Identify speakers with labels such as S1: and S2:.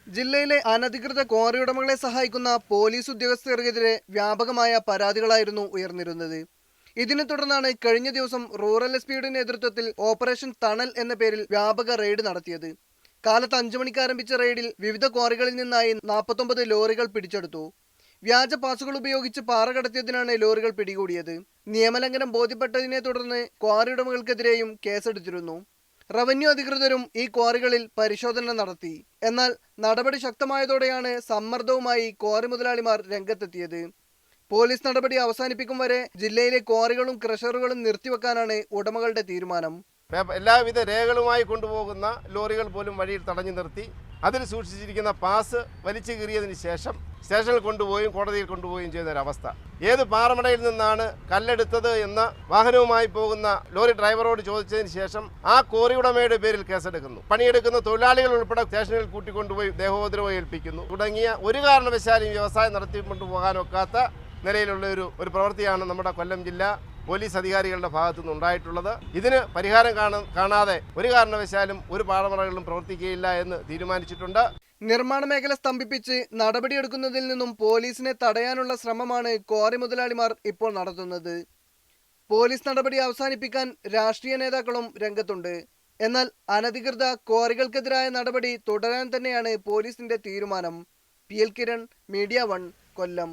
S1: ജില്ലയിലെ അനധികൃത ക്വാറി ഉടമകളെ സഹായിക്കുന്ന പോലീസ് ഉദ്യോഗസ്ഥർക്കെതിരെ വ്യാപകമായ പരാതികളായിരുന്നു ഉയർന്നിരുന്നത്. ഇതിനെ തുടർന്നാണ് കഴിഞ്ഞ ദിവസം റൂറൽ എസ്.പിയുടെ നേതൃത്വത്തിൽ ഓപ്പറേഷൻ തണൽ എന്ന പേരിൽ വ്യാപക റെയ്ഡ് നടത്തിയത്. കാലത്ത് 5 മണിക്ക് ആരംഭിച്ച റെയ്ഡിൽ വിവിധ ക്വാറികളിൽ നിന്നായി 49 ലോറികൾ പിടിച്ചെടുത്തു. വ്യാജ പാസുകൾ ഉപയോഗിച്ച് പാറ കടത്തിയതിനാണ് ലോറികൾ പിടികൂടിയത്. നിയമലംഘനം ബോധ്യപ്പെട്ടതിനെ തുടർന്ന് ക്വാറി ഉടമകൾക്കെതിരെയും കേസെടുത്തിരുന്നു. റവന്യൂ അധികൃതരും ഈ ക്വാറികളിൽ പരിശോധന നടത്തി. എന്നാൽ നടപടി ശക്തമായതോടെയാണ് സമ്മർദ്ദവുമായി ക്വാറി മുതലാളിമാർ രംഗത്തെത്തിയത്. പോലീസ് നടപടി അവസാനിപ്പിക്കും വരെ ജില്ലയിലെ ക്വാറികളും ക്രഷറുകളും നിർത്തിവെക്കാനാണ് ഉടമകളുടെ തീരുമാനം.
S2: എല്ലാവിധ രേഖകളുമായി കൊണ്ടുപോകുന്ന ലോറികൾ പോലും വഴിയിൽ തടഞ്ഞു നിർത്തി അതിൽ സൂക്ഷിച്ചിരിക്കുന്ന പാസ് വലിച്ചു കീറിയതിന് ശേഷം സ്റ്റേഷനിൽ കൊണ്ടുപോയും കോടതിയിൽ കൊണ്ടുപോവുകയും ചെയ്യുന്ന ഒരവസ്ഥ. ഏത് പാറമടയിൽ നിന്നാണ് കല്ലെടുത്തത് എന്ന് വാഹനവുമായി പോകുന്ന ലോറി ഡ്രൈവറോട് ചോദിച്ചതിന് ശേഷം ആ ക്വാറി ഉടമയുടെ പേരിൽ കേസെടുക്കുന്നു. പണിയെടുക്കുന്ന തൊഴിലാളികൾ ഉൾപ്പെടെ സ്റ്റേഷനിൽ കൂട്ടിക്കൊണ്ടുപോയി ദേഹോപദ്രവം ഏൽപ്പിക്കുന്നു തുടങ്ങിയ ഒരു കാരണവശാലും വ്യവസായം നടത്തിക്കൊണ്ടു പോകാനൊക്കാത്ത നിലയിലുള്ള ഒരു പ്രവൃത്തിയാണ് നമ്മുടെ കൊല്ലം ജില്ല പോലീസ് അധികാരികളുടെ ഭാഗത്തു നിന്നുണ്ടായിട്ടുള്ളത്. ഇതിന് പരിഹാരം കാണാതെ ഒരു കാരണവശാലും ഒരു പാറമടകളിലും പ്രവർത്തിക്കുകയില്ല എന്ന് തീരുമാനിച്ചിട്ടുണ്ട്.
S1: നിർമ്മാണ മേഖല സ്തംഭിപ്പിച്ച് നടപടിയെടുക്കുന്നതിൽ നിന്നും പോലീസിനെ തടയാനുള്ള ശ്രമമാണ് ക്വാറി മുതലാളിമാർ ഇപ്പോൾ നടത്തുന്നത്. പോലീസ് നടപടി അവസാനിപ്പിക്കാൻ രാഷ്ട്രീയ നേതാക്കളും രംഗത്തുണ്ട്. എന്നാൽ അനധികൃത ക്വാറികൾക്കെതിരായ നടപടി തുടരാൻ തന്നെയാണ് പോലീസിന്റെ തീരുമാനം. PL കിരൺ, മീഡിയ 1, കൊല്ലം.